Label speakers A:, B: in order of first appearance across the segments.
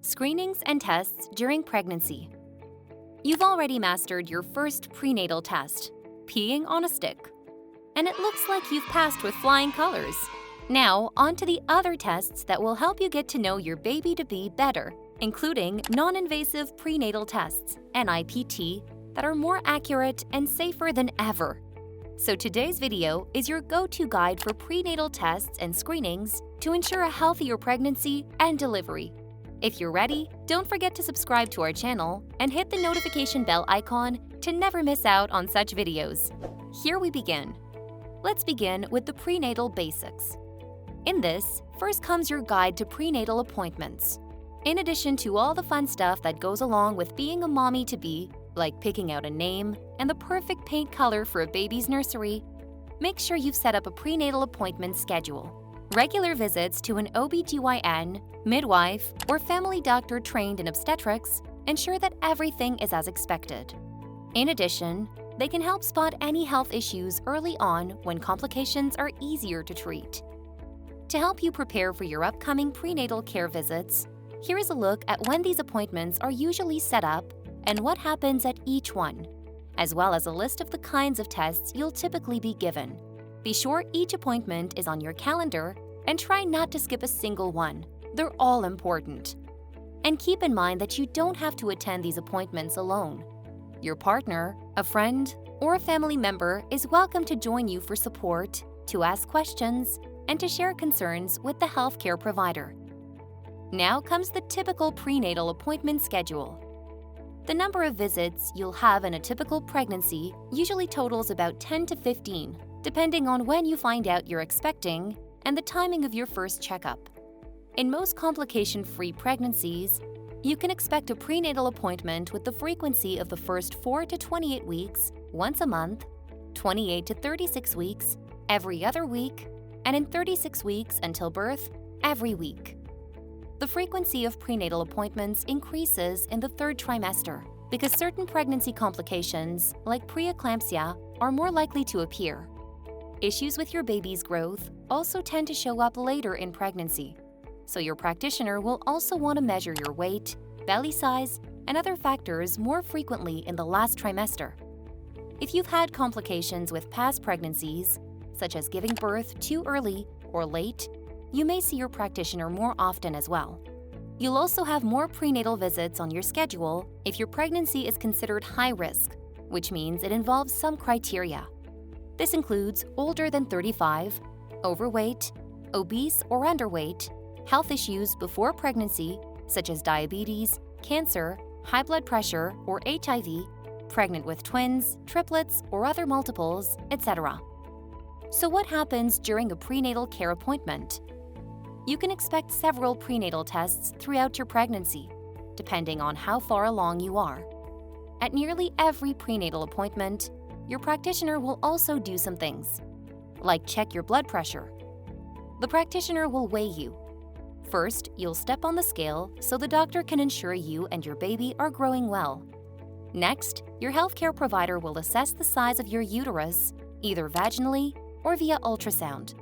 A: Screenings and tests during pregnancy. You've already mastered your first prenatal test, peeing on a stick. And it looks like you've passed with flying colors. Now, on to the other tests that will help you get to know your baby-to-be better, including non-invasive prenatal tests, NIPT, that are more accurate and safer than ever. So today's video is your go-to guide for prenatal tests and screenings to ensure a healthier pregnancy and delivery. If you're ready, don't forget to subscribe to our channel and hit the notification bell icon to never miss out on such videos. Here we begin. Let's begin with the prenatal basics. In this, first comes your guide to prenatal appointments. In addition to all the fun stuff that goes along with being a mommy-to-be, like picking out a name and the perfect paint color for a baby's nursery, make sure you've set up a prenatal appointment schedule. Regular visits to an OB/GYN, midwife, or family doctor trained in obstetrics ensure that everything is as expected. In addition, they can help spot any health issues early on when complications are easier to treat. To help you prepare for your upcoming prenatal care visits, here is a look at when these appointments are usually set up and what happens at each one, as well as a list of the kinds of tests you'll typically be given. Be sure each appointment is on your calendar and try not to skip a single one. They're all important. And keep in mind that you don't have to attend these appointments alone. Your partner, a friend, or a family member is welcome to join you for support, to ask questions, and to share concerns with the healthcare provider. Now comes the typical prenatal appointment schedule. The number of visits you'll have in a typical pregnancy usually totals about 10 to 15, depending on when you find out you're expecting and the timing of your first checkup. In most complication-free pregnancies, you can expect a prenatal appointment with the frequency of the first 4 to 28 weeks, once a month, 28 to 36 weeks, every other week, and in 36 weeks until birth, every week. The frequency of prenatal appointments increases in the third trimester because certain pregnancy complications, like preeclampsia, are more likely to appear. Issues with your baby's growth also tend to show up later in pregnancy, so your practitioner will also want to measure your weight, belly size, and other factors more frequently in the last trimester. If you've had complications with past pregnancies, such as giving birth too early or late, you may see your practitioner more often as well. You'll also have more prenatal visits on your schedule if your pregnancy is considered high risk, which means it involves some criteria. This includes older than 35, overweight, obese or underweight, health issues before pregnancy, such as diabetes, cancer, high blood pressure or HIV, pregnant with twins, triplets, or other multiples, etc. So what happens during a prenatal care appointment? You can expect several prenatal tests throughout your pregnancy, depending on how far along you are. At nearly every prenatal appointment, your practitioner will also do some things, like check your blood pressure. The practitioner will weigh you. First, you'll step on the scale so the doctor can ensure you and your baby are growing well. Next, your healthcare provider will assess the size of your uterus, either vaginally or via ultrasound.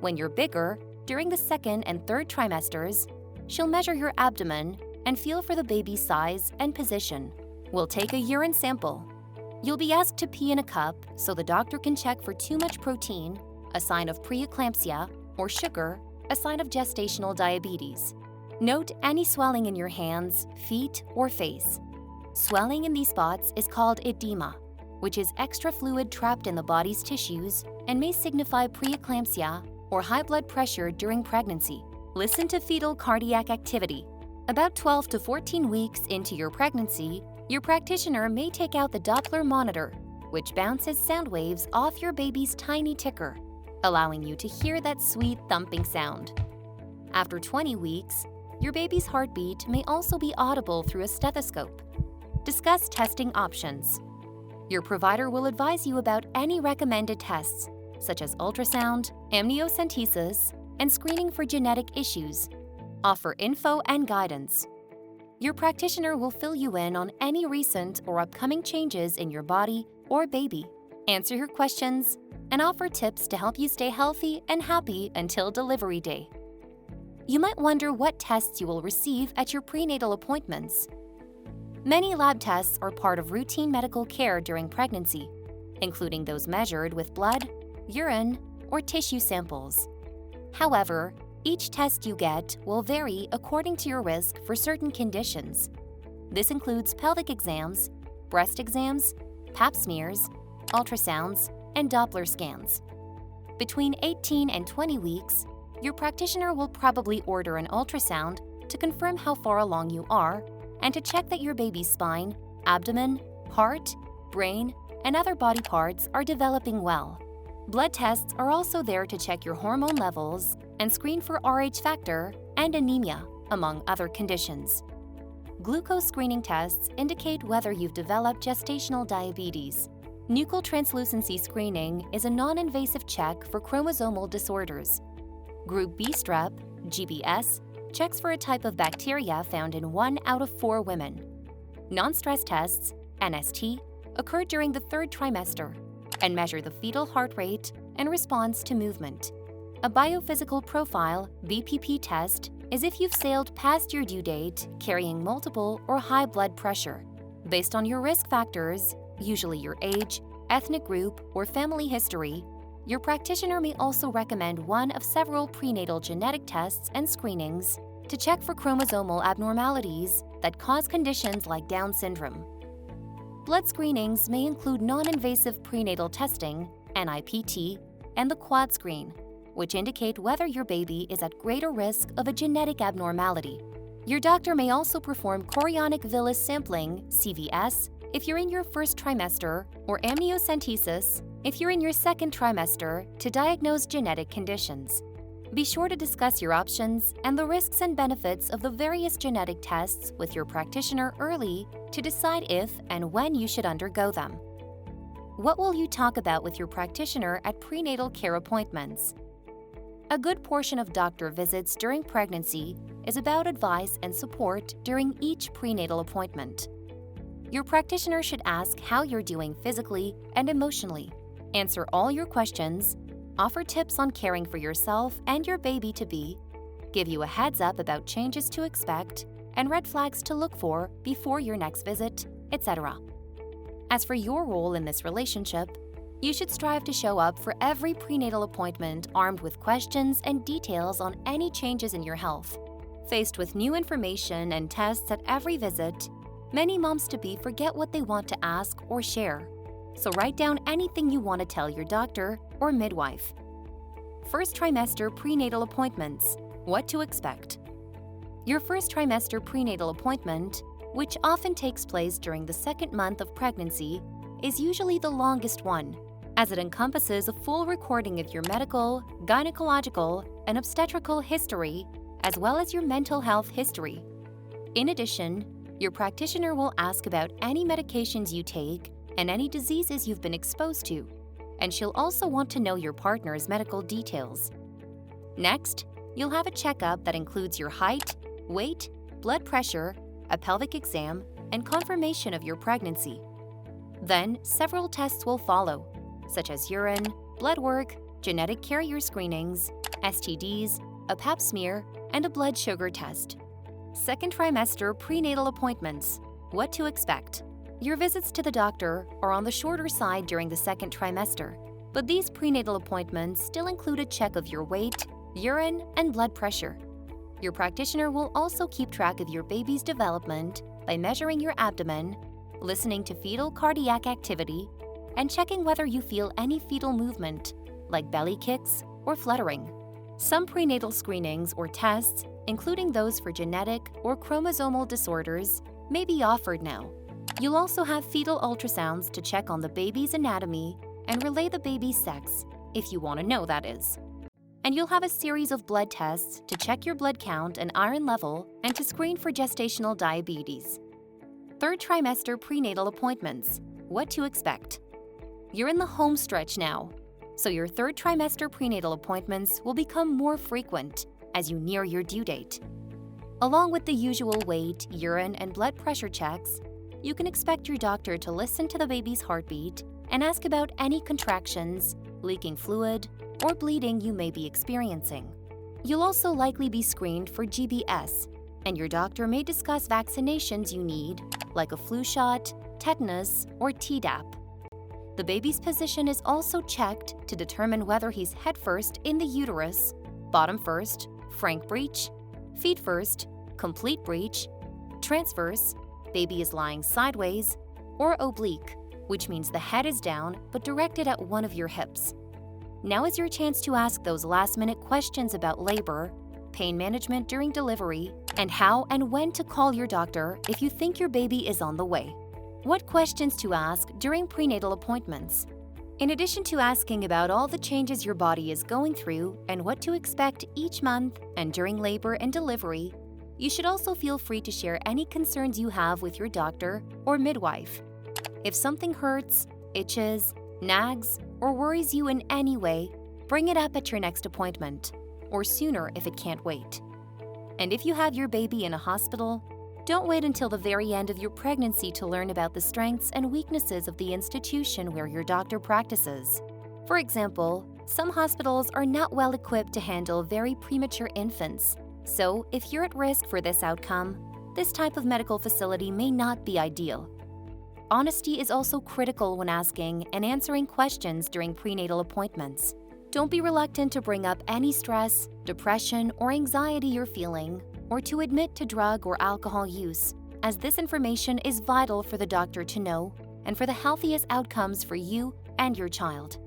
A: When you're bigger, during the second and third trimesters, she'll measure your abdomen and feel for the baby's size and position. We'll take a urine sample. You'll be asked to pee in a cup so the doctor can check for too much protein, a sign of preeclampsia, or sugar, a sign of gestational diabetes. Note any swelling in your hands, feet, or face. Swelling in these spots is called edema, which is extra fluid trapped in the body's tissues and may signify preeclampsia or high blood pressure during pregnancy. Listen to fetal cardiac activity. About 12 to 14 weeks into your pregnancy, your practitioner may take out the Doppler monitor, which bounces sound waves off your baby's tiny ticker, allowing you to hear that sweet thumping sound. After 20 weeks, your baby's heartbeat may also be audible through a stethoscope. Discuss testing options. Your provider will advise you about any recommended tests, such as ultrasound, amniocentesis, and screening for genetic issues. Offer info and guidance. Your practitioner will fill you in on any recent or upcoming changes in your body or baby, answer your questions, and offer tips to help you stay healthy and happy until delivery day. You might wonder what tests you will receive at your prenatal appointments. Many lab tests are part of routine medical care during pregnancy, including those measured with blood, urine, or tissue samples. However, each test you get will vary according to your risk for certain conditions. This includes pelvic exams, breast exams, pap smears, ultrasounds, and Doppler scans. Between 18 and 20 weeks, your practitioner will probably order an ultrasound to confirm how far along you are and to check that your baby's spine, abdomen, heart, brain, and other body parts are developing well. Blood tests are also there to check your hormone levels and screen for Rh factor and anemia, among other conditions. Glucose screening tests indicate whether you've developed gestational diabetes. Nuchal translucency screening is a non-invasive check for chromosomal disorders. Group B strep, GBS, checks for a type of bacteria found in 1 out of 4 women. Non-stress tests, NST, occur during the 3rd trimester and measure the fetal heart rate and response to movement. A biophysical profile, BPP test, is if you've sailed past your due date carrying multiple or high blood pressure. Based on your risk factors, usually your age, ethnic group, or family history, your practitioner may also recommend one of several prenatal genetic tests and screenings to check for chromosomal abnormalities that cause conditions like Down syndrome. Blood screenings may include non-invasive prenatal testing, NIPT, and the quad screen, which indicate whether your baby is at greater risk of a genetic abnormality. Your doctor may also perform chorionic villus sampling, CVS, if you're in your 1st trimester, or amniocentesis if you're in your 2nd trimester, to diagnose genetic conditions. Be sure to discuss your options and the risks and benefits of the various genetic tests with your practitioner early to decide if and when you should undergo them. What will you talk about with your practitioner at prenatal care appointments? A good portion of doctor visits during pregnancy is about advice and support during each prenatal appointment. Your practitioner should ask how you're doing physically and emotionally, answer all your questions, offer tips on caring for yourself and your baby-to-be, give you a heads up about changes to expect and red flags to look for before your next visit, etc. As for your role in this relationship, you should strive to show up for every prenatal appointment armed with questions and details on any changes in your health. Faced with new information and tests at every visit, many moms-to-be forget what they want to ask or share. So write down anything you want to tell your doctor or midwife. 1st trimester prenatal appointments. What to expect. Your 1st trimester prenatal appointment, which often takes place during the 2nd month of pregnancy, is usually the longest one, as it encompasses a full recording of your medical, gynecological, and obstetrical history, as well as your mental health history. In addition, your practitioner will ask about any medications you take and any diseases you've been exposed to, and she'll also want to know your partner's medical details. Next, you'll have a checkup that includes your height, weight, blood pressure, a pelvic exam, and confirmation of your pregnancy. Then, several tests will follow, such as urine, blood work, genetic carrier screenings, STDs, a pap smear, and a blood sugar test. 2nd trimester prenatal appointments. What to expect. Your visits to the doctor are on the shorter side during the 2nd trimester, but these prenatal appointments still include a check of your weight, urine, and blood pressure. Your practitioner will also keep track of your baby's development by measuring your abdomen, listening to fetal cardiac activity, and checking whether you feel any fetal movement, like belly kicks or fluttering. Some prenatal screenings or tests, including those for genetic or chromosomal disorders, may be offered now. You'll also have fetal ultrasounds to check on the baby's anatomy and relay the baby's sex, if you want to know, that is. And you'll have a series of blood tests to check your blood count and iron level and to screen for gestational diabetes. 3rd trimester prenatal appointments. What to expect. You're in the home stretch now, so your 3rd trimester prenatal appointments will become more frequent as you near your due date. Along with the usual weight, urine, and blood pressure checks, you can expect your doctor to listen to the baby's heartbeat and ask about any contractions, leaking fluid, or bleeding you may be experiencing. You'll also likely be screened for GBS, and your doctor may discuss vaccinations you need, like a flu shot, tetanus, or Tdap. The baby's position is also checked to determine whether he's head first in the uterus, bottom first, frank breech, feet first, complete breech, transverse, baby is lying sideways, or oblique, which means the head is down but directed at one of your hips. Now is your chance to ask those last-minute questions about labor, pain management during delivery, and how and when to call your doctor if you think your baby is on the way. What questions to ask during prenatal appointments? In addition to asking about all the changes your body is going through and what to expect each month and during labor and delivery, you should also feel free to share any concerns you have with your doctor or midwife. If something hurts, itches, nags, or worries you in any way, bring it up at your next appointment, or sooner if it can't wait. And if you have your baby in a hospital, don't wait until the very end of your pregnancy to learn about the strengths and weaknesses of the institution where your doctor practices. For example, some hospitals are not well equipped to handle very premature infants, so if you're at risk for this outcome, this type of medical facility may not be ideal. Honesty is also critical when asking and answering questions during prenatal appointments. Don't be reluctant to bring up any stress, depression, or anxiety you're feeling, or to admit to drug or alcohol use, as this information is vital for the doctor to know and for the healthiest outcomes for you and your child.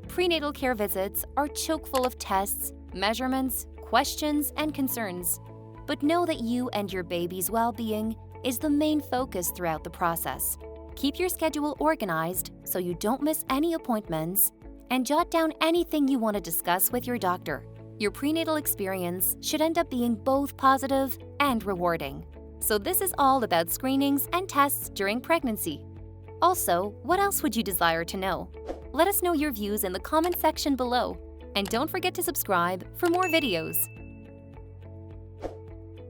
A: Prenatal care visits are chock full of tests, measurements, questions, and concerns, but know that you and your baby's well-being is the main focus throughout the process. Keep your schedule organized so you don't miss any appointments, and jot down anything you want to discuss with your doctor. Your prenatal experience should end up being both positive and rewarding. So this is all about screenings and tests during pregnancy. Also, what else would you desire to know? Let us know your views in the comment section below. And don't forget to subscribe for more videos.